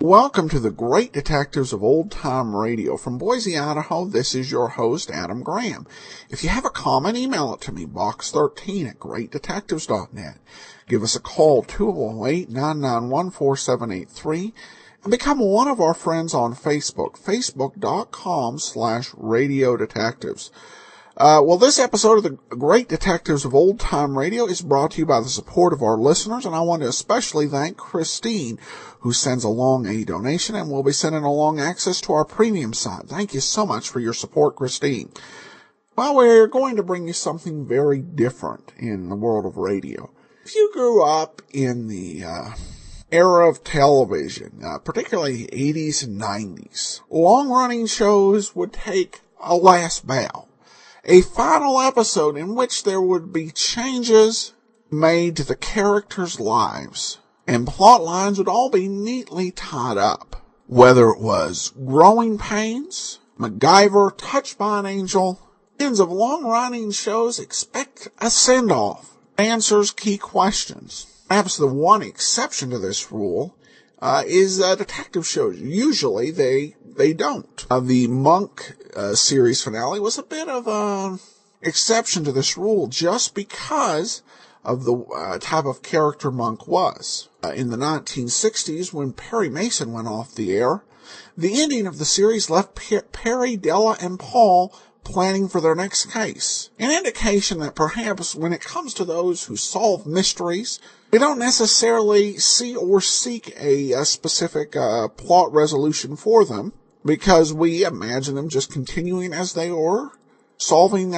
Welcome to the Great Detectives of Old Time Radio. From Boise, Idaho, this is your host, Adam Graham. If you have a comment, email it to me, box13@greatdetectives.net. Give us a call, 208-991-4783, and become one of our friends on Facebook, facebook.com/Radio Detectives. This episode of the Great Detectives of Old Time Radio is brought to you by the support of our listeners, and I want to especially thank Christine, who sends along a donation and will be sending along access to our premium site. Thank you so much for your support, Christine. Well, we're going to bring you something very different in the world of radio. If you grew up in the era of television, particularly 80s and 90s, long-running shows would take a last bow. A final episode in which there would be changes made to the characters' lives, and plot lines would all be neatly tied up. Whether it was Growing Pains, MacGyver, Touched by an Angel, fans of long-running shows expect a send-off, answers key questions. Perhaps the one exception to this rule is detective shows. Usually they don't. The Monk series finale was a bit of an exception to this rule just because of the type of character Monk was. In the 1960s, when Perry Mason went off the air, the ending of the series left Perry, Della, and Paul planning for their next case. An indication that perhaps when it comes to those who solve mysteries, we don't necessarily see or seek a specific plot resolution for them, because we imagine them just continuing as they were, solving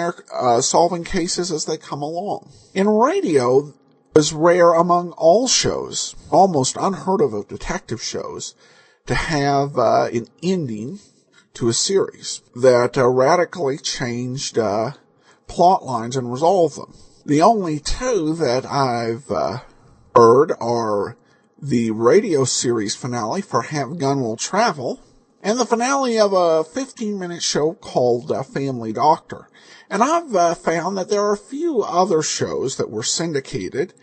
cases as they come along. In radio, it was rare among all shows, almost unheard of detective shows, to have an ending to a series that radically changed plot lines and resolved them. The only two that I've heard are the radio series finale for Have Gun Will Travel and the finale of a 15-minute show called Family Doctor. And I've found that there are a few other shows that were syndicated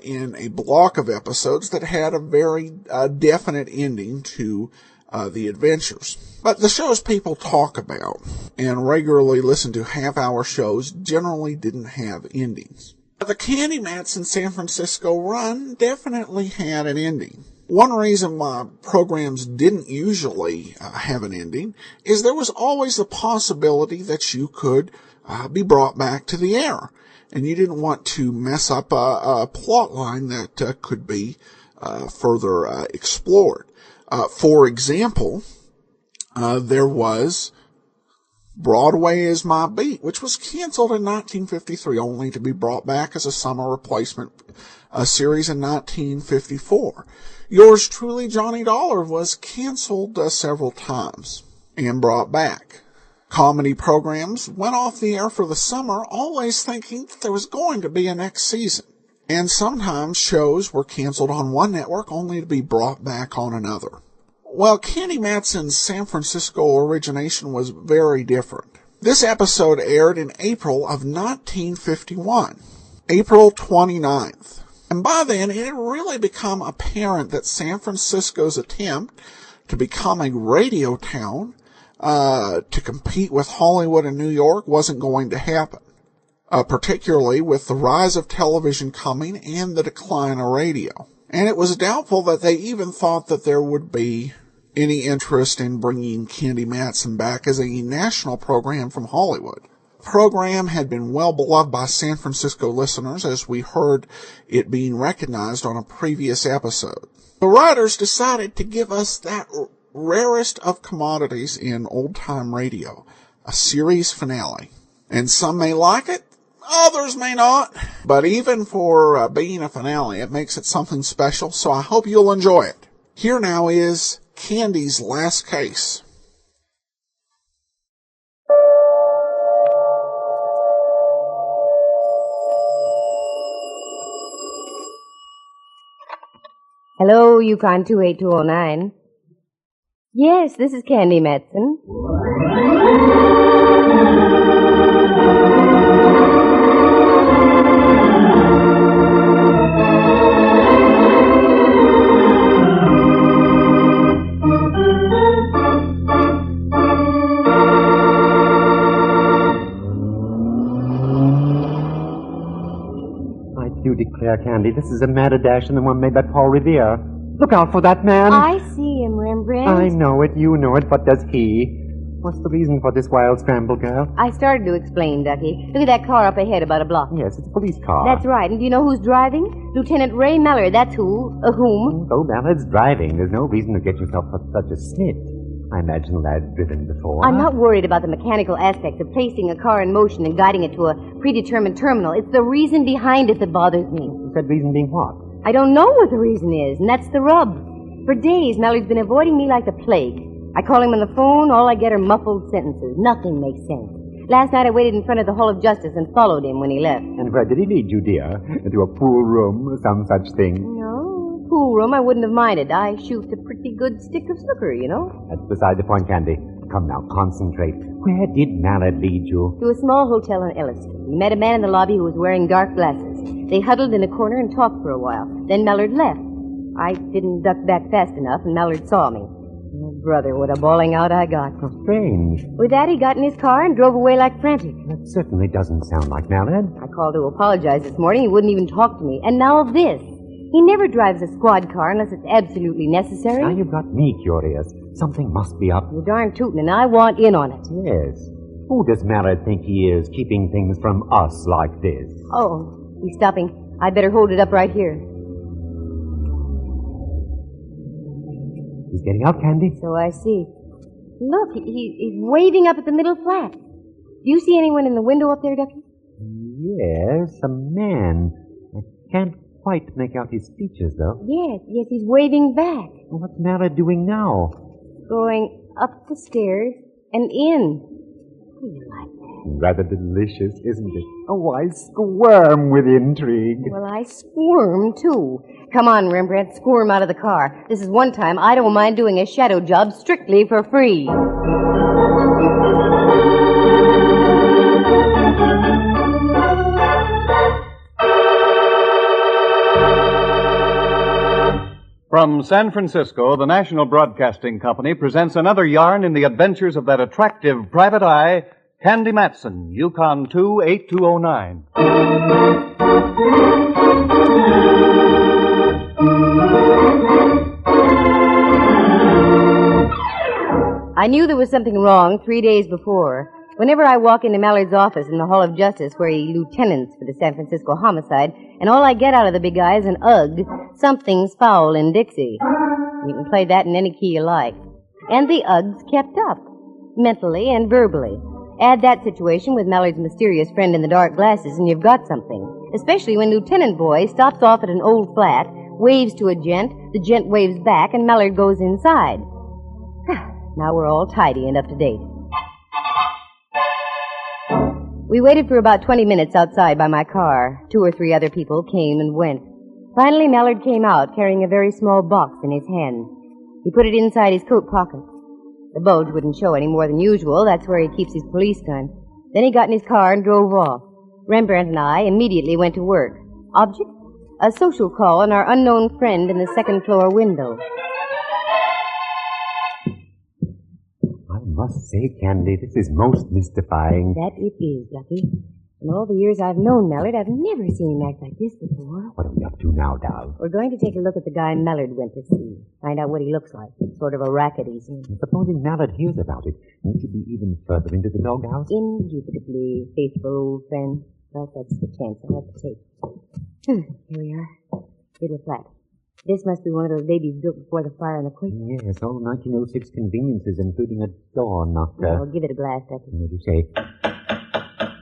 in a block of episodes that had a very definite ending to the adventures. But the shows people talk about and regularly listen to half-hour shows generally didn't have endings. The Candy Matson San Francisco run definitely had an ending. One reason why programs didn't usually have an ending is there was always the possibility that you could be brought back to the air, and you didn't want to mess up a plot line that could be further explored. For example, there was Broadway Is My Beat, which was canceled in 1953, only to be brought back as a summer replacement series in 1954. Yours Truly, Johnny Dollar, was canceled several times and brought back. Comedy programs went off the air for the summer, always thinking that there was going to be a next season. And sometimes shows were canceled on one network only to be brought back on another. Well, Candy Matson's San Francisco origination was very different. This episode aired in April of 1951, April 29th. And by then, it had really become apparent that San Francisco's attempt to become a radio town, to compete with Hollywood and New York, wasn't going to happen. Particularly with the rise of television coming and the decline of radio. And it was doubtful that they even thought that there would be any interest in bringing Candy Matson back as a national program from Hollywood. The program had been well beloved by San Francisco listeners, as we heard it being recognized on a previous episode. The writers decided to give us that rarest of commodities in old-time radio, a series finale. And some may like it, others may not. But even for being a finale, it makes it something special, so I hope you'll enjoy it. Here now is Candy's last case. Hello, Yukon 28209. Yes, this is Candy Matson. I do declare, Candy, this is a madder dash than the one made by Paul Revere. Look out for that man. I see him, Rembrandt. I know it, you know it, but does he? What's the reason for this wild scramble, girl? I started to explain, Ducky. Look at that car up ahead about a block. Yes, it's a police car. That's right. And do you know who's driving? Lieutenant Ray Mallard. That's whom. Oh, Mallard's driving. There's no reason to get yourself such a snitch. I imagine the lad's driven before. I'm not worried about the mechanical aspects of placing a car in motion and guiding it to a predetermined terminal. It's the reason behind it that bothers me. That reason being what? I don't know what the reason is, and that's the rub. For days, Mallard's been avoiding me like the plague. I call him on the phone, all I get are muffled sentences. Nothing makes sense. Last night I waited in front of the Hall of Justice and followed him when he left. And where did he lead you, dear? Into a pool room or some such thing? No, pool room I wouldn't have minded. I shoot a pretty good stick of snooker, you know. That's beside the point, Candy. Come now, concentrate. Where did Mallard lead you? To a small hotel on Ellis Street. We met a man in the lobby who was wearing dark glasses. They huddled in a corner and talked for a while. Then Mallard left. I didn't duck back fast enough, and Mallard saw me. Oh, brother, what a bawling out I got. How strange. With that, he got in his car and drove away like frantic. That certainly doesn't sound like Mallard. I called to apologize this morning. He wouldn't even talk to me. And now this. He never drives a squad car unless it's absolutely necessary. Now you've got me curious. Something must be up. You're darn tootin', and I want in on it. Yes. Who does Mallard think he is, keeping things from us like this? Oh, he's stopping. I'd better hold it up right here. He's getting out, Candy. So I see. Look, he's waving up at the middle flat. Do you see anyone in the window up there, Ducky? Yes, a man. I can't quite make out his features, though. Yes, he's waving back. Well, what's Mallard doing now? Going up the stairs and in. How do you like that? Rather delicious, isn't it? Oh, I squirm with intrigue. Well, I squirm, too. Come on, Rembrandt, squirm out of the car. This is one time I don't mind doing a shadow job strictly for free. From San Francisco, the National Broadcasting Company presents another yarn in the adventures of that attractive private eye, Candy Matson, Yukon 28209. I knew there was something wrong 3 days before. Whenever I walk into Mallard's office in the Hall of Justice, where he lieutenants for the San Francisco homicide, and all I get out of the big guy is an ugh, something's foul in Dixie. You can play that in any key you like. And the ughs kept up, mentally and verbally. Add that situation with Mallard's mysterious friend in the dark glasses, and you've got something. Especially when Lieutenant Boy stops off at an old flat, waves to a gent, the gent waves back, and Mallard goes inside. Now we're all tidy and up to date. We waited for about 20 minutes outside by my car. 2 or 3 other people came and went. Finally, Mallard came out carrying a very small box in his hand. He put it inside his coat pocket. The bulge wouldn't show any more than usual. That's where he keeps his police gun. Then he got in his car and drove off. Rembrandt and I immediately went to work. Object? A social call on our unknown friend in the second-floor window. I must say, Candy, this is most mystifying. That it is, Ducky. In all the years I've known Mallard, I've never seen him act like this before. What are we up to now, Dal? We're going to take a look at the guy Mallard went to see. Find out what he looks like. Sort of a racket he's in. Supposing Mallard hears about it, won't you be even further into the doghouse? Indubitably faithful old friend. But that's the chance I'll have to take. Here we are. Little flat. This must be one of those babies built before the fire and the quake. Yes, all 1906 conveniences, including a door knocker. Well, give it a blast, Ducky. What do you say?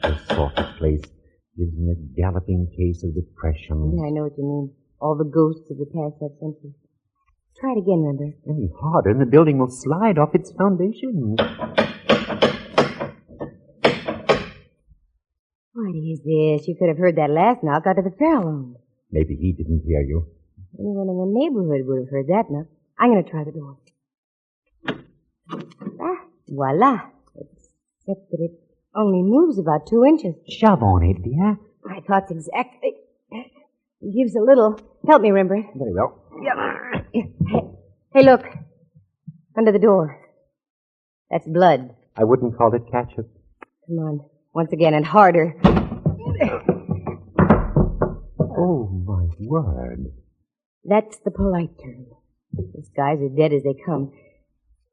This sort of place gives me a galloping case of depression. Yeah, I know what you mean. All the ghosts of the past that century. Try it again, Rembrandt. Any harder, and the building will slide off its foundations. What is this? You could have heard that last knock out of the Farallon. Maybe he didn't hear you. Anyone in the neighborhood would have heard that knock. I'm going to try the door. Voila. Except that it only moves about 2 inches. Shove on it, dear. My thoughts exactly. It gives a little. Help me, Rembrandt. Very well. Hey, look. Under the door. That's blood. I wouldn't call it ketchup. Come on. Once again and harder. Oh, my word. That's the polite term. These guys are dead as they come.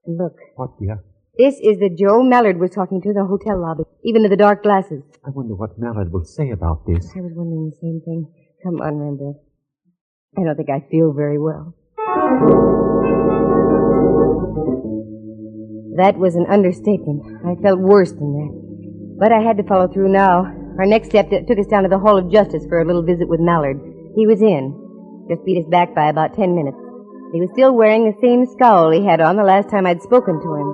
And look. What, dear? This is the Joe Mallard was talking to in the hotel lobby, even to the dark glasses. I wonder what Mallard will say about this. I was wondering the same thing. Come on, Rembrandt. I don't think I feel very well. That was an understatement. I felt worse than that. But I had to follow through now. Our next step took us down to the Hall of Justice for a little visit with Mallard. He was in. Just beat us back by about 10 minutes. He was still wearing the same scowl he had on the last time I'd spoken to him.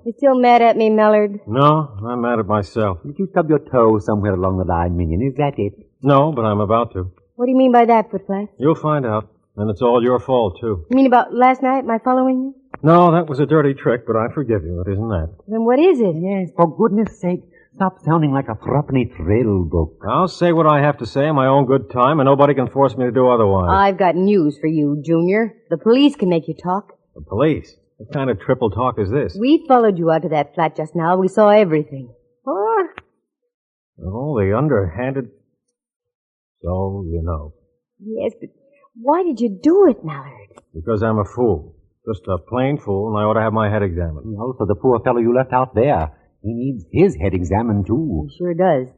You still mad at me, Mallard? No, I'm mad at myself. Did you stub your toe somewhere along the line, Minion? Is that it? No, but I'm about to. What do you mean by that, Footflash? You'll find out. And it's all your fault, too. You mean about last night, my following you? No, that was a dirty trick, but I forgive you. It isn't that. Then what is it? Yes, for goodness sake, stop sounding like a threepenny thrill book. I'll say what I have to say in my own good time, and nobody can force me to do otherwise. I've got news for you, Junior. The police can make you talk. The police? What kind of triple talk is this? We followed you out to that flat just now. We saw everything. What? Oh, the underhanded... So, you know. Yes, but why did you do it, Mallard? Because I'm a fool. Just a plain fool, and I ought to have my head examined. Also, the poor fellow you left out there. He needs his head examined, too. He sure does.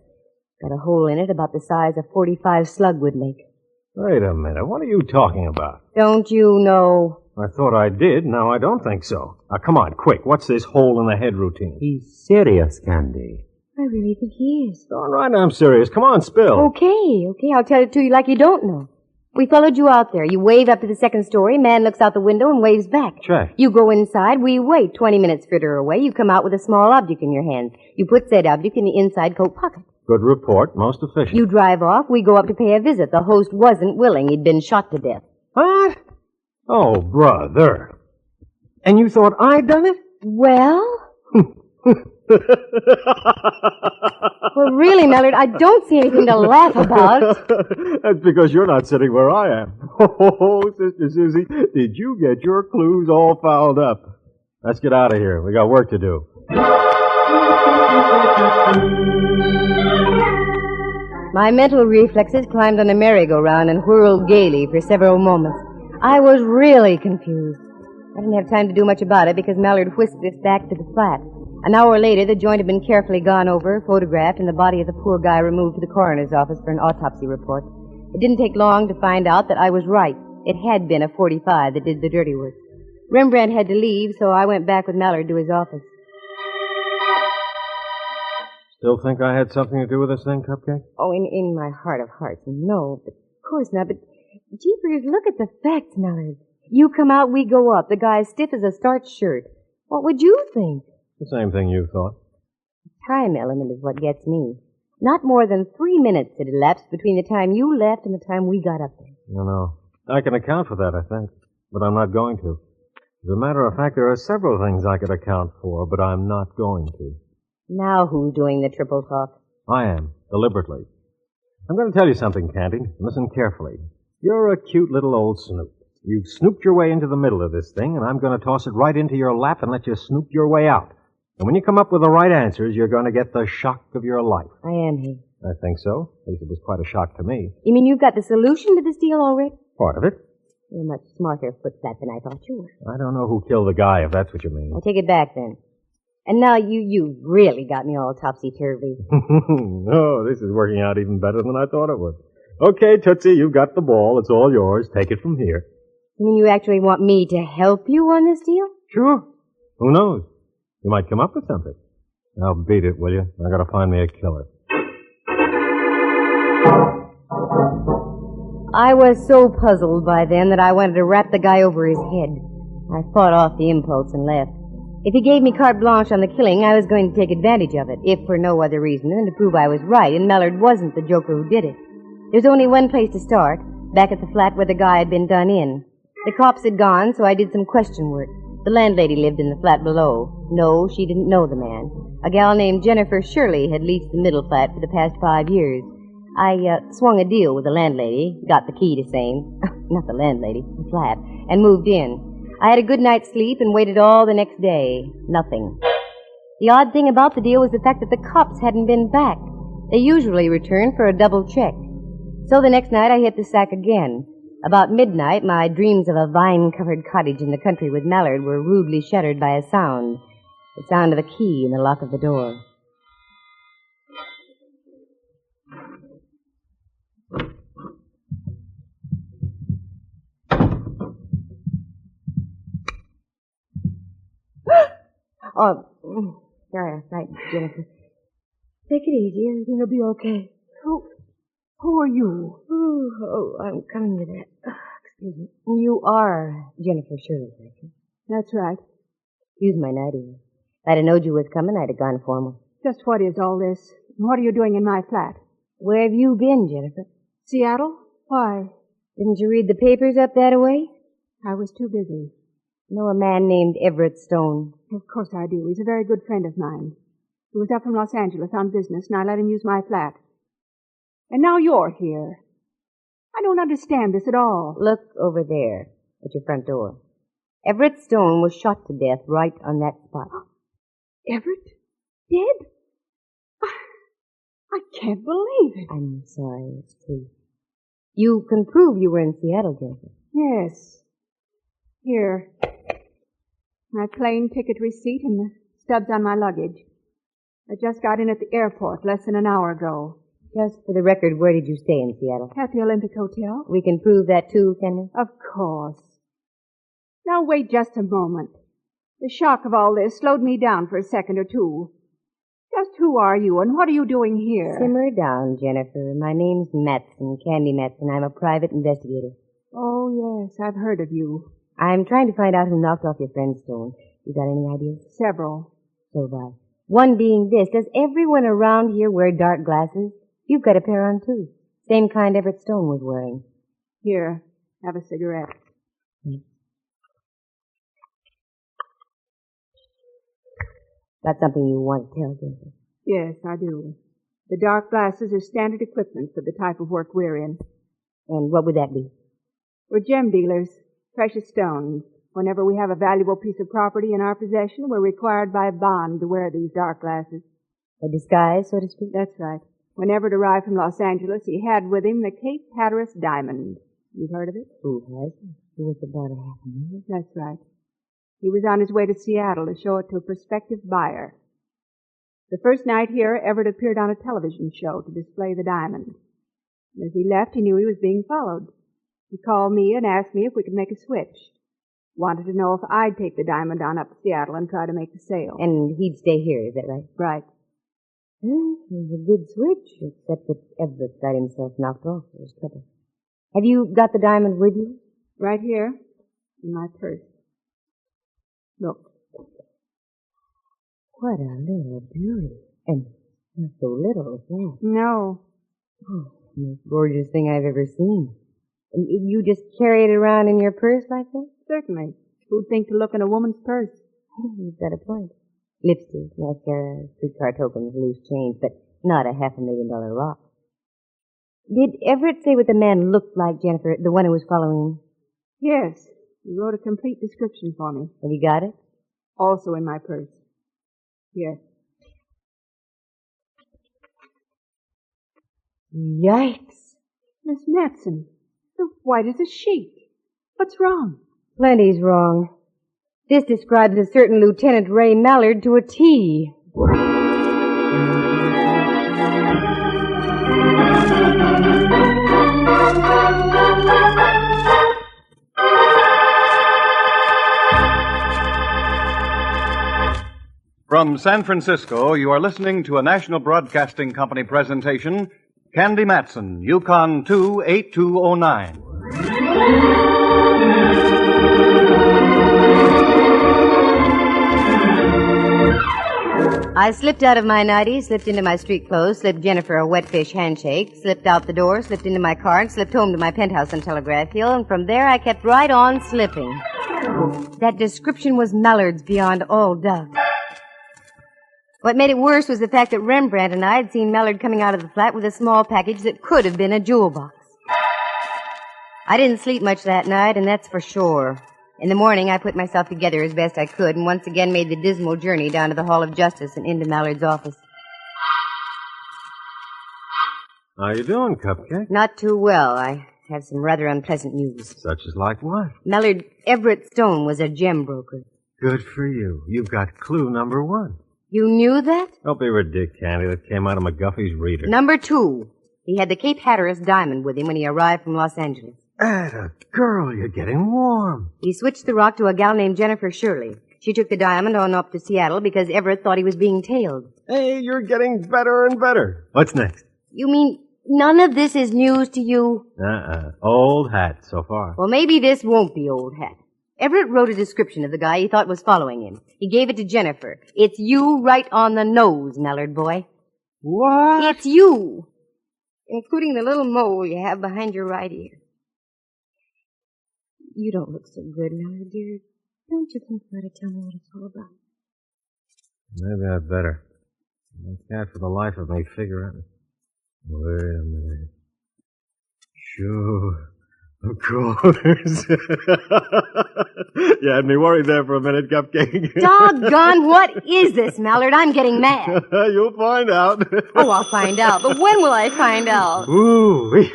Got a hole in it about the size a .45 slug would make. Wait a minute. What are you talking about? Don't you know? I thought I did. Now I don't think so. Now, come on, quick. What's this hole in the head routine? He's serious, Candy. I really think he is. All right, I'm serious. Come on, spill. Okay, I'll tell it to you like you don't know. We followed you out there. You wave up to the second story. Man looks out the window and waves back. Check. You go inside. We wait 20 minutes further away. You come out with a small object in your hands. You put said object in the inside coat pocket. Good report. Most efficient. You drive off. We go up to pay a visit. The host wasn't willing. He'd been shot to death. What? Oh, brother. And you thought I'd done it? Well? Well, really, Mallard, I don't see anything to laugh about. That's because you're not sitting where I am. Oh, Sister Susie, did you get your clues all fouled up? Let's get out of here. We got work to do. My mental reflexes climbed on a merry-go-round and whirled gaily for several moments. I was really confused. I didn't have time to do much about it because Mallard whisked us back to the flat. An hour later, the joint had been carefully gone over, photographed, and the body of the poor guy removed to the coroner's office for an autopsy report. It didn't take long to find out that I was right. It had been a .45 that did the dirty work. Rembrandt had to leave, so I went back with Mallard to his office. Still think I had something to do with this thing, Cupcake? Oh, in my heart of hearts, no. But of course not. But, jeepers, look at the facts, Mallard. You come out, we go up. The guy's stiff as a starched shirt. What would you think? The same thing you thought. The time element is what gets me. Not more than 3 minutes had elapsed between the time you left and the time we got up there. No. I can account for that, I think. But I'm not going to. As a matter of fact, there are several things I could account for, but I'm not going to. Now who's doing the triple talk? I am, deliberately. I'm going to tell you something, Candy. Listen carefully. You're a cute little old snoop. You've snooped your way into the middle of this thing, and I'm going to toss it right into your lap and let you snoop your way out. And when you come up with the right answers, you're going to get the shock of your life. I am he. I think so. At least it was quite a shock to me. You mean you've got the solution to this deal already? Part of it. You're much smarter footflat than I thought you were. I don't know who killed the guy, if that's what you mean. I'll take it back then. And now you really got me all topsy-turvy. No, this is working out even better than I thought it would. Okay, Tootsie, you've got the ball. It's all yours. Take it from here. You mean you actually want me to help you on this deal? Sure. Who knows? You might come up with something. Now beat it, will you? I gotta find me a killer. I was so puzzled by then that I wanted to rap the guy over his head. I fought off the impulse and left. If he gave me carte blanche on the killing, I was going to take advantage of it, if for no other reason than to prove I was right and Mallard wasn't the joker who did it. There's only one place to start, back at the flat where the guy had been done in. The cops had gone, so I did some question work. The landlady lived in the flat below. No, she didn't know the man. A gal named Jennifer Shirley had leased the middle flat for the past 5 years. I swung a deal with the landlady, got the key to same, not the landlady, the flat, and moved in. I had a good night's sleep and waited all the next day. Nothing. The odd thing about the deal was the fact that the cops hadn't been back. They usually return for a double check. So the next night I hit the sack again. About midnight, my dreams of a vine-covered cottage in the country with Mallard were rudely shattered by a sound. The sound of the key in the lock of the door. Oh, sorry, right, Jennifer. Take it easy. Everything will be okay. Who are you? Oh, I'm coming to that. Excuse me. You are Jennifer Shirley, I think. That's right. Use my nightie. If I'd have known you was coming, I'd have gone formal. Just what is all this? What are you doing in my flat? Where have you been, Jennifer? Seattle? Why? Didn't you read the papers up that way? I was too busy. Know a man named Everett Stone? Of course I do. He's a very good friend of mine. He was up from Los Angeles on business, and I let him use my flat. And now you're here. I don't understand this at all. Look over there at your front door. Everett Stone was shot to death right on that spot. Everett? Dead? I can't believe it. I'm sorry, it's true. You can prove you were in Seattle, Jennifer. Yes. Here. My plane ticket receipt and the stubs on my luggage. I just got in at the airport less than an hour ago. Just for the record, where did you stay in Seattle? At the Olympic Hotel. We can prove that too, can we? Of course. Now wait just a moment. The shock of all this slowed me down for a second or two. Just who are you and what are you doing here? Simmer down, Jennifer. My name's Matson, Candy Matson. I'm a private investigator. Oh, yes, I've heard of you. I'm trying to find out who knocked off your friend Stone. You got any ideas? Several. So have I. One being this. Does everyone around here wear dark glasses? You've got a pair on, too. Same kind Everett Stone was wearing. Here, have a cigarette. Got something you want to tell, Jennifer? Yes, I do. The dark glasses are standard equipment for the type of work we're in. And what would that be? We're gem dealers, precious stones. Whenever we have a valuable piece of property in our possession, we're required by bond to wear these dark glasses. A disguise, so to speak? That's right. When Everett arrived from Los Angeles, he had with him the Cape Hatteras diamond. You've heard of it? Who has? It was about $500,000. That's right. He was on his way to Seattle to show it to a prospective buyer. The first night here, Everett appeared on a television show to display the diamond. As he left, he knew he was being followed. He called me and asked me if we could make a switch. Wanted to know if I'd take the diamond on up to Seattle and try to make the sale. And he'd stay here, is that right? Right. Well, it was a good switch, except that Everett got himself knocked off. There was trouble. Have you got the diamond with you? Right here, in my purse. Look. What a little beauty. And not so little as that. No. Oh, the most gorgeous thing I've ever seen. And you just carry it around in your purse like that? Certainly. Who'd think to look in a woman's purse? You've got a point. Lipstick, mascara, streetcar tokens, loose change, but not a $500,000 rock. Did Everett say what the man looked like, Jennifer, the one who was following him? Yes. He wrote a complete description for me. Have you got it? Also in my purse. Here. Yikes. Miss Matson, you're white as a sheet. What's wrong? Plenty's wrong. This describes a certain Lieutenant Ray Mallard to a T. From San Francisco, you are listening to a National Broadcasting Company presentation, Candy Matson, Yukon 28209. I slipped out of my nightie, slipped into my street clothes, slipped Jennifer a wet fish handshake, slipped out the door, slipped into my car, and slipped home to my penthouse on Telegraph Hill, and from there I kept right on slipping. That description was Mallard's beyond all doubt. What made it worse was the fact that Rembrandt and I had seen Mallard coming out of the flat with a small package that could have been a jewel box. I didn't sleep much that night, and that's for sure. In the morning, I put myself together as best I could and once again made the dismal journey down to the Hall of Justice and into Mallard's office. How you doing, Cupcake? Not too well. I have some rather unpleasant news. Such as like what? Mallard Everett Stone was a gem broker. Good for you. You've got clue number 1. You knew that? Don't be ridiculous, Candy. That came out of McGuffey's reader. Number 2. He had the Cape Hatteras diamond with him when he arrived from Los Angeles. Atta girl, you're getting warm. He switched the rock to a gal named Jennifer Shirley. She took the diamond on up to Seattle because Everett thought he was being tailed. Hey, you're getting better and better. What's next? You mean none of this is news to you? Old hat so far. Well, maybe this won't be old hat. Everett wrote a description of the guy he thought was following him. He gave it to Jennifer. It's you right on the nose, Mallard boy. What? It's you, including the little mole you have behind your right ear. You don't look so good, Mallard, dear. Don't you think you ought to tell me what it's all about? Maybe I'd better. I can't for the life of me figure out. Wait a minute. Sure. Of course. You had me worried there for a minute, Cupcake. Doggone, what is this, Mallard? I'm getting mad. You'll find out. Oh, I'll find out. But when will I find out? Ooh,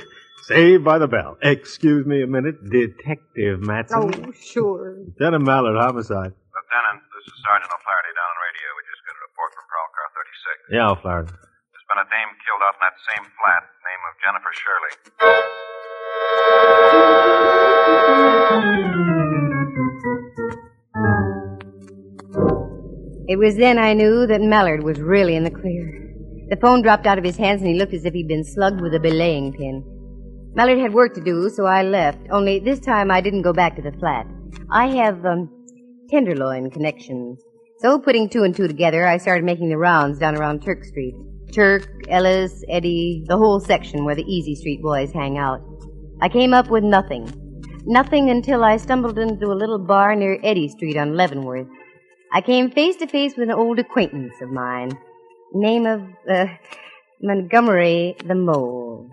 saved by the bell. Excuse me a minute, Detective Matson. Oh, sure. Lieutenant Mallard, homicide. Lieutenant, this is Sergeant O'Flaherty down on radio. We just got a report from Prowl Car 36. Yeah, O'Flaherty. There's been a dame killed out in that same flat, name of Jennifer Shirley. It was then I knew that Mallard was really in the clear. The phone dropped out of his hands and he looked as if he'd been slugged with a belaying pin. Mallard had work to do, so I left. Only this time I didn't go back to the flat. I have, tenderloin connections. So putting 2 and 2 together, I started making the rounds down around Turk Street. Turk, Ellis, Eddie, the whole section where the Easy Street boys hang out. I came up with nothing. Nothing until I stumbled into a little bar near Eddy Street on Leavenworth. I came face to face with an old acquaintance of mine. Name of, Montgomery the Mole.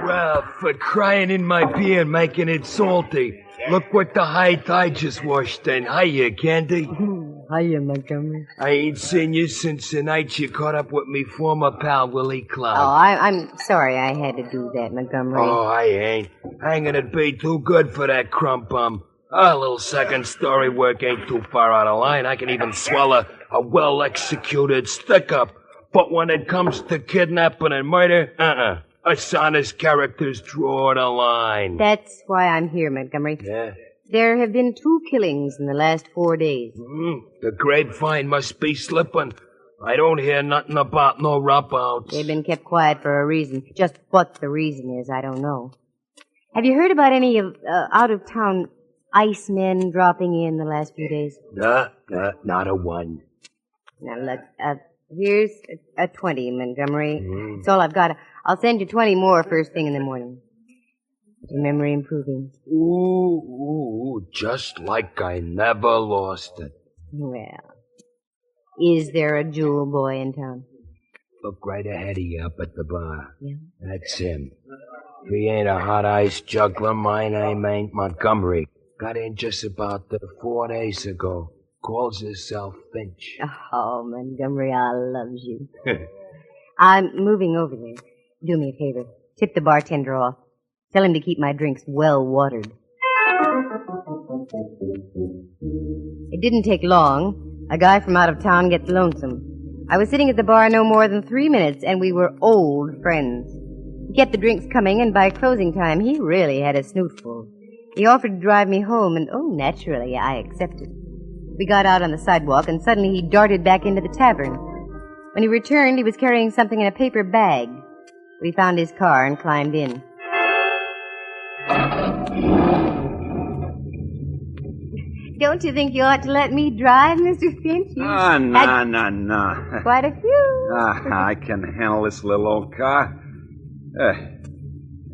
Well, for crying in my beer and making it salty. Look what the height I just washed in. Hiya, Candy. Hiya, Montgomery. I ain't seen you since the night you caught up with me former pal, Willie Cloud. Oh, I'm sorry I had to do that, Montgomery. Oh, I ain't. Hanging'd be too good for that crump bum. A little second story work ain't too far out of line. I can even swallow a well-executed stick-up. But when it comes to kidnapping and murder, us honest characters draw the line. That's why I'm here, Montgomery. Yeah? There have been 2 killings in the last 4 days. The grapevine must be slipping. I don't hear nothing about no rub-outs. They've been kept quiet for a reason. Just what the reason is, I don't know. Have you heard about any of out-of-town icemen dropping in the last few days? Not a one. Now, look, here's a 20, Montgomery. That's all I've got. I'll send you 20 more first thing in the morning. Is your memory improving? Ooh, just like I never lost it. Well, is there a jewel boy in town? Look right ahead of you up at the bar. Yeah? That's him. If he ain't a hot-ice juggler, my name ain't Montgomery. Got in just about 4 days ago. Calls himself Finch. Oh, Montgomery, I love you. I'm moving over there. Do me a favor. Tip the bartender off. Tell him to keep my drinks well watered. It didn't take long. A guy from out of town gets lonesome. I was sitting at the bar no more than 3 minutes, and we were old friends. He kept the drinks coming, and by closing time, he really had a snootful. He offered to drive me home, and naturally, I accepted. We got out on the sidewalk, and suddenly he darted back into the tavern. When he returned, he was carrying something in a paper bag. We found his car and climbed in. Don't you think you ought to let me drive, Mr. Finch? No. Quite a few. I can handle this little old car.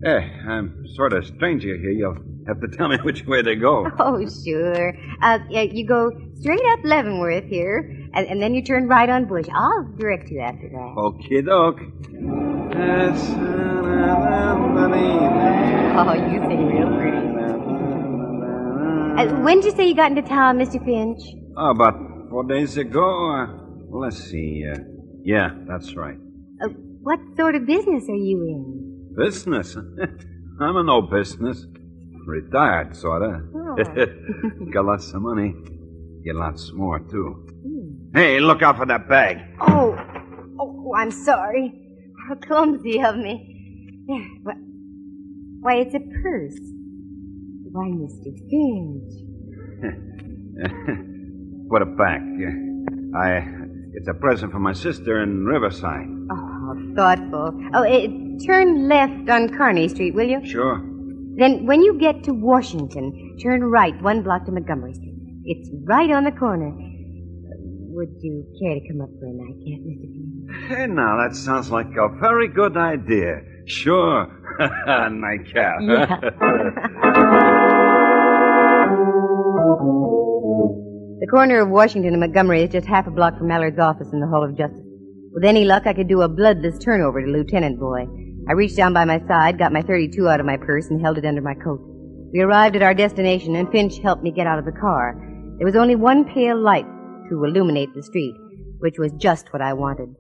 I'm sort of stranger here. You'll have to tell me which way to go. Oh, sure. You go straight up Leavenworth here, and then you turn right on Bush. I'll direct you after that. Okie doke. Oh, you sing real pretty. When did you say you got into town, Mr. Finch? Oh, about 4 days ago. Let's see. Yeah, that's right. What sort of business are you in? Business? I'm in no business. Retired, sorta. Oh. Got lots of money. Get lots more, too. Hey, look out for that bag. Oh, I'm sorry. How clumsy of me. There. Why, it's a purse. Why, Mr. Finch. Put it back. It's a present for my sister in Riverside. Oh, thoughtful. Turn left on Kearney Street, will you? Sure. Then when you get to Washington, turn right 1 block to Montgomery Street. It's right on the corner. Would you care to come up for a nightcap, Mr. Finch? Hey, now, that sounds like a very good idea. Sure. Nightcap. Yeah. The corner of Washington and Montgomery is just half a block from Mallard's office in the Hall of Justice. With any luck, I could do a bloodless turnover to Lieutenant Boy. I reached down by my side, got my .32 out of my purse, and held it under my coat. We arrived at our destination, and Finch helped me get out of the car. There was only one pale light to illuminate the street, which was just what I wanted.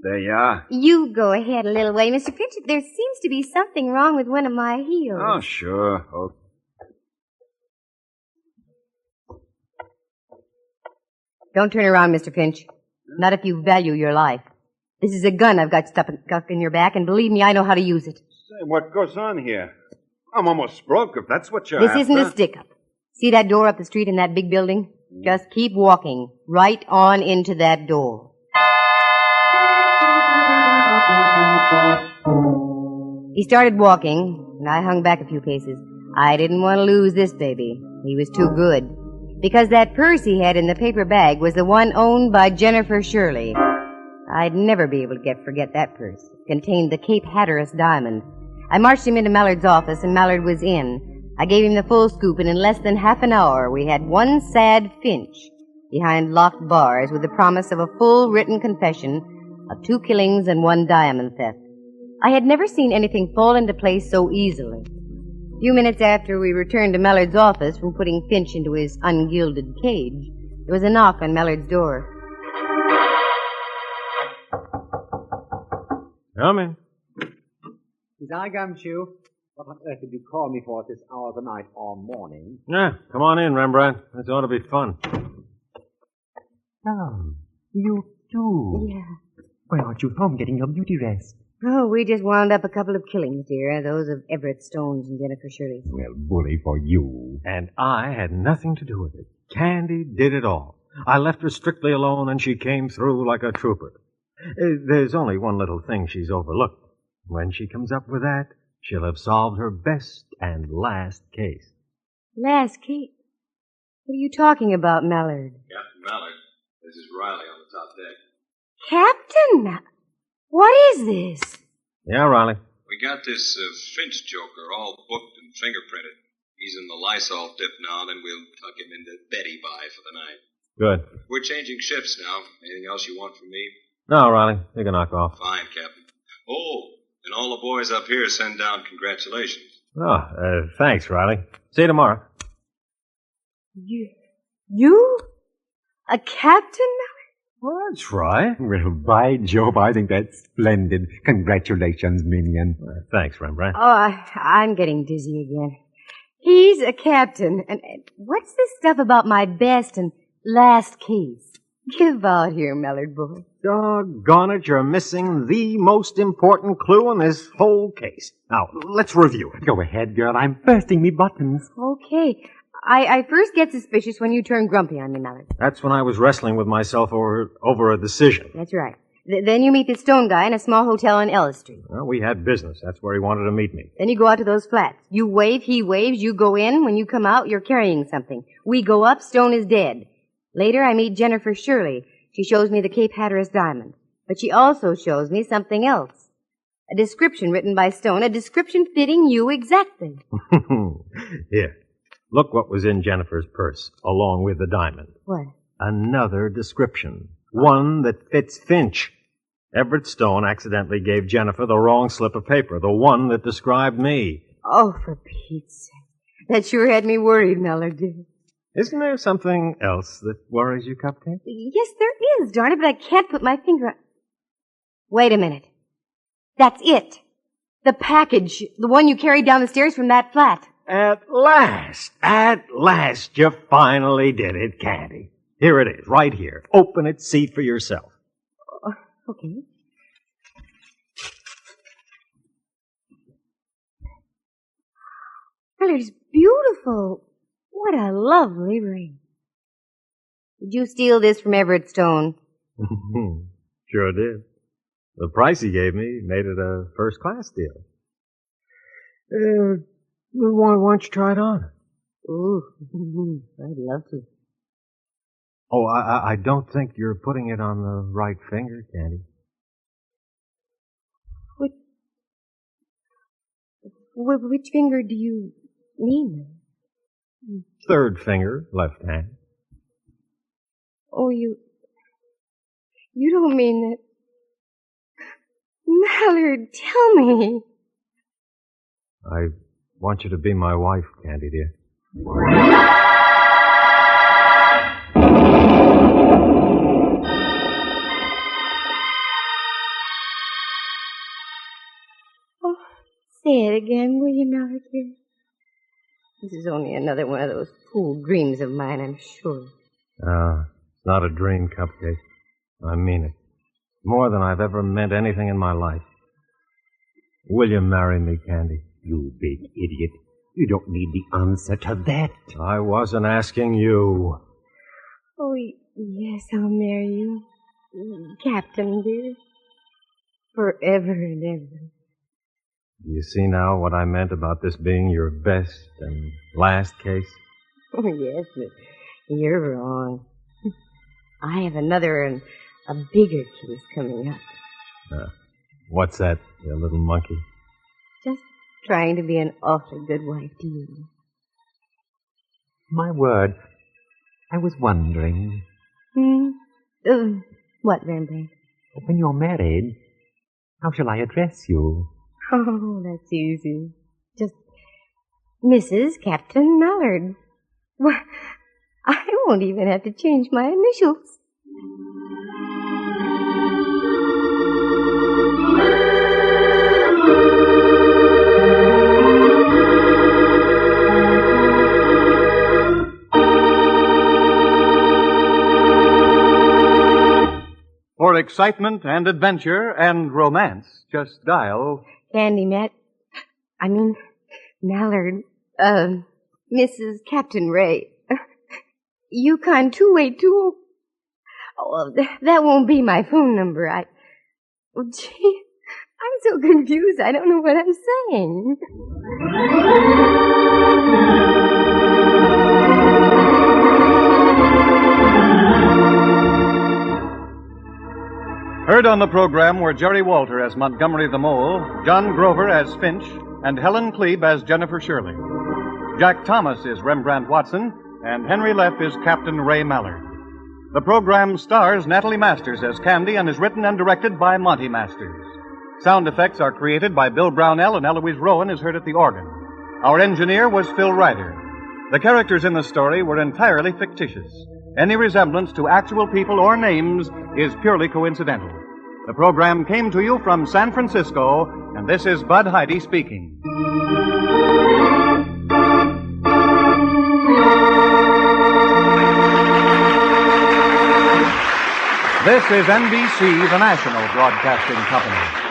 There you are. You go ahead a little way, Mr. Finch. There seems to be something wrong with one of my heels. Oh, sure. Oh. Don't turn around, Mr. Finch. Not if you value your life. This is a gun I've got stuck in your back, and believe me, I know how to use it. Say, what goes on here? I'm almost broke, if that's what you're This after. isn't a stick-up. See that door up the street in that big building? Just keep walking right on into that door. He started walking, and I hung back a few paces. I didn't want to lose this baby. He was too good. Because that purse he had in the paper bag was the one owned by Jennifer Shirley. I'd never be able to forget that purse. It contained the Cape Hatteras diamond. I marched him into Mallard's office, and Mallard was in. I gave him the full scoop, and in less than half an hour, we had one sad Finch behind locked bars with the promise of a full written confession of 2 killings and 1 diamond theft. I had never seen anything fall into place so easily. A few minutes after we returned to Mallard's office from putting Finch into his ungilded cage, there was a knock on Mallard's door. Come in. Is I Gumshoe? What on earth did you call me for at this hour of the night or morning? Yeah, come on in, Rembrandt. This ought to be fun. Oh, you too. Yeah. Why aren't you home getting your beauty rest? Oh, we just wound up a couple of killings, dear. Those of Everett Stones and Jennifer Shirley. Well, bully for you. And I had nothing to do with it. Candy did it all. I left her strictly alone, and she came through like a trooper. There's only one little thing she's overlooked. When she comes up with that, she'll have solved her best and last case. Last case? What are you talking about, Mallard? Captain Mallard, this is Riley on the top deck. Captain! What is this? Yeah, Riley. We got this Finch joker all booked and fingerprinted. He's in the Lysol dip now, then we'll tuck him into Betty Bye for the night. Good. We're changing shifts now. Anything else you want from me? No, Riley, you can knock off. Fine, Captain. Oh, and all the boys up here send down congratulations. Oh, thanks, Riley. See you tomorrow. You? A captain? Well, that's right. Well, by Jove, I think that's splendid. Congratulations, minion. Thanks, Rembrandt. Oh, I'm getting dizzy again. He's a captain. And what's this stuff about my best and last case? Give out here, Mallard boy. Doggone it, you're missing the most important clue in this whole case. Now, let's review it. Go ahead, girl. I'm bursting me buttons. Okay. I first get suspicious when you turn grumpy on me, Mallard. That's when I was wrestling with myself over a decision. That's right. Then you meet the Stone guy in a small hotel on Ellis Street. Well, we had business. That's where he wanted to meet me. Then you go out to those flats. You wave, he waves, you go in. When you come out, you're carrying something. We go up, Stone is dead. Later, I meet Jennifer Shirley. She shows me the Cape Hatteras diamond. But she also shows me something else. A description written by Stone, a description fitting you exactly. Here. Look what was in Jennifer's purse, along with the diamond. What? Another description. One that fits Finch. Everett Stone accidentally gave Jennifer the wrong slip of paper, the one that described me. Oh, for Pete's sake. That sure had me worried, Mallard. Isn't there something else that worries you, Cupcake? Yes, there is, darn it, but I can't put my finger on... Wait a minute. That's it. The package. The one you carried down the stairs from that flat. At last, you finally did it, Candy. Here it is, right here. Open it, see for yourself. Okay. Well, it's beautiful. What a lovely ring. Did you steal this from Everett Stone? Sure did. The price he gave me made it a first-class deal. Why don't you try it on? Ooh, I'd love to. Oh, I don't think you're putting it on the right finger, Candy. Which finger do you mean? Third finger, left hand. Oh, you don't mean that... Mallard, tell me. I want you to be my wife, Candy, dear. Oh, say it again, will you, Mallard, dear? This is only another one of those fool dreams of mine, I'm sure. It's not a dream, Cupcake. I mean it. More than I've ever meant anything in my life. Will you marry me, Candy? You big idiot. You don't need the answer to that. I wasn't asking you. Oh, yes, I'll marry you. Captain, dear. Forever and ever. Do you see now what I meant about this being your best and last case? Oh, yes, but you're wrong. I have another and a bigger case coming up. What's that, you little monkey? Just trying to be an awfully good wife to you. My word. I was wondering. What, Rembrandt? When you're married, how shall I address you? Oh, that's easy. Just Mrs. Captain Mallard. Well, I won't even have to change my initials. For excitement and adventure and romance, just dial... Mallard, Mrs. Captain Ray. Yukon 282. Oh, that won't be my phone number. I'm so confused. I don't know what I'm saying. Heard on the program were Jerry Walter as Montgomery the Mole, John Grover as Finch, and Helen Klebe as Jennifer Shirley. Jack Thomas is Rembrandt Watson, and Henry Leff is Captain Ray Mallard. The program stars Natalie Masters as Candy and is written and directed by Monty Masters. Sound effects are created by Bill Brownell, and Eloise Rowan is heard at the organ. Our engineer was Phil Ryder. The characters in the story were entirely fictitious. Any resemblance to actual people or names is purely coincidental. The program came to you from San Francisco, and this is Bud Heide speaking. This is NBC, the national broadcasting company.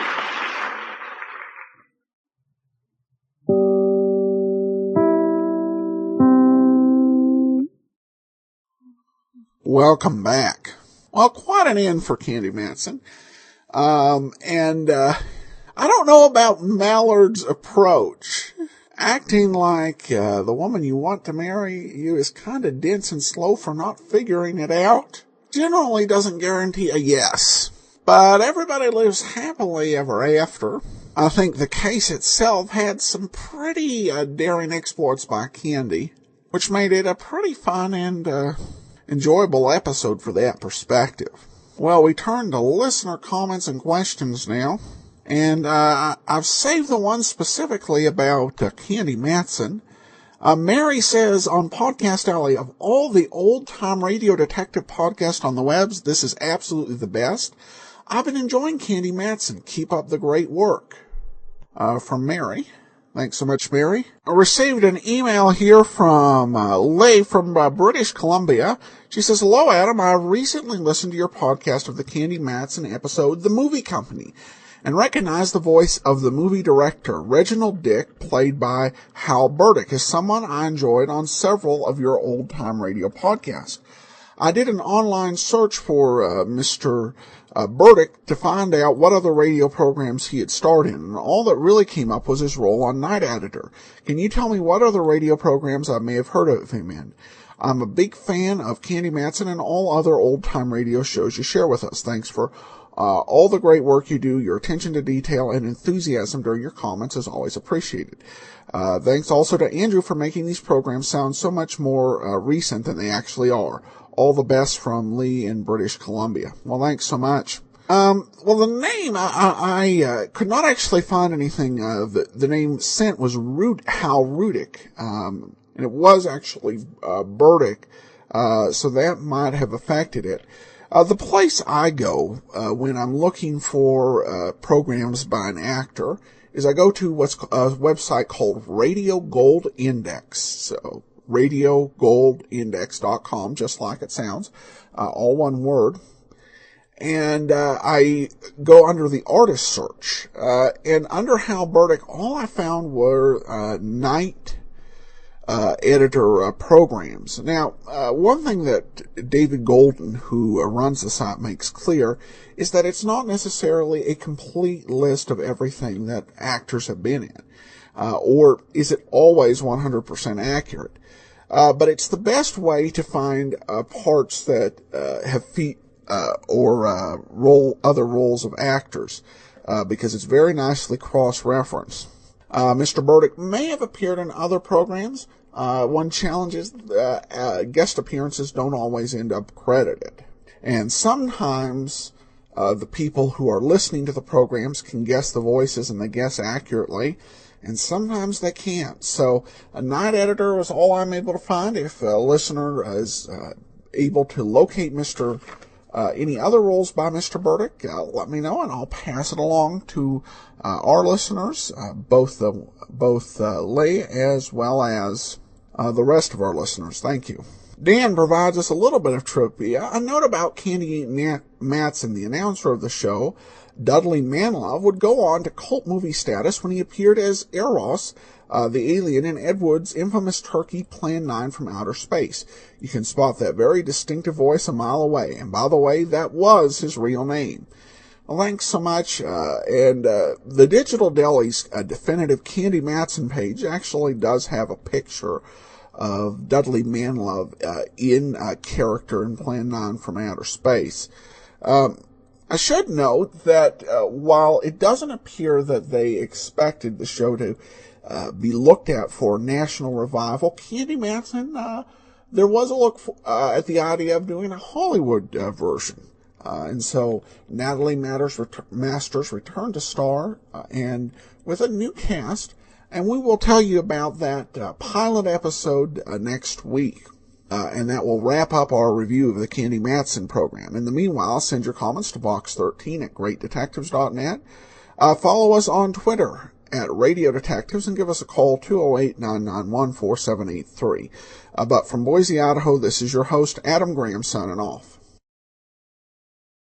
Welcome back. Well, quite an end for Candy Matson. I don't know about Mallard's approach. Acting like the woman you want to marry you is kind of dense and slow for not figuring it out generally doesn't guarantee a yes. But everybody lives happily ever after. I think the case itself had some pretty daring exploits by Candy, which made it a pretty fun and enjoyable episode for that perspective. Well, we turn to listener comments and questions now, and I've saved the one specifically about Candy Matson. Mary says, on Podcast Alley, of all the old-time radio detective podcasts on the webs, this is absolutely the best. I've been enjoying Candy Matson. Keep up the great work. From Mary. Thanks so much, Mary. I received an email here from Leigh from British Columbia. She says, hello, Adam. I recently listened to your podcast of the Candy Matson episode, The Movie Company, and recognized the voice of the movie director, Reginald Dick, played by Hal Burdick, as someone I enjoyed on several of your old-time radio podcasts. I did an online search for Mr. Burdick to find out what other radio programs he had starred in, and all that really came up was his role on Night Editor. Can you tell me what other radio programs I may have heard of him in? I'm a big fan of Candy Matson and all other old-time radio shows you share with us. Thanks for all the great work you do. Your attention to detail and enthusiasm during your comments is always appreciated. Thanks also to Andrew for making these programs sound so much more recent than they actually are. All the best from Lee in British Columbia. Well, thanks so much. Well, the name, I could not actually find anything. The name sent was Hal Rudick, and it was actually Burdick, so that might have affected it. The place I go when I'm looking for programs by an actor is I go to what's a website called Radio Gold Index. So radiogoldindex.com, just like it sounds, all one word. And I go under the artist search, and under Hal Burdick, all I found were night editor programs. Now, one thing that David Golden, who runs the site, makes clear is that it's not necessarily a complete list of everything that actors have been in, or is it always 100% accurate. But it's the best way to find parts that have feet or other roles of actors, because it's very nicely cross-referenced. Mr. Burdick may have appeared in other programs. One challenge is guest appearances don't always end up credited. And sometimes the people who are listening to the programs can guess the voices and they guess accurately, and sometimes they can't. So a night editor is all I'm able to find. If a listener is able to locate any other roles by Mr. Burdick, let me know, and I'll pass it along to our listeners, both Leigh as well as the rest of our listeners. Thank you. Dan provides us a little bit of trivia. A note about Candy Matson, the announcer of the show, Dudley Manlove, would go on to cult movie status when he appeared as Eros, the alien in Ed Wood's infamous Turkey Plan 9 from Outer Space. You can spot that very distinctive voice a mile away. And by the way, that was his real name. Well, thanks so much. And the Digital Deli's definitive Candy Matson page actually does have a picture of Dudley Manlove in character in Plan 9 from Outer Space. I should note that while it doesn't appear that they expected the show to be looked at for national revival, Candy Matson, there was a look at the idea of doing a Hollywood version. And so Natalie Masters returned to star and with a new cast, and we will tell you about that pilot episode next week. And that will wrap up our review of the Candy Matson program. In the meanwhile, send your comments to box13 at greatdetectives.net. Follow us on Twitter at Radio Detectives and give us a call, 208-991-4783. But from Boise, Idaho, this is your host, Adam Graham, signing off.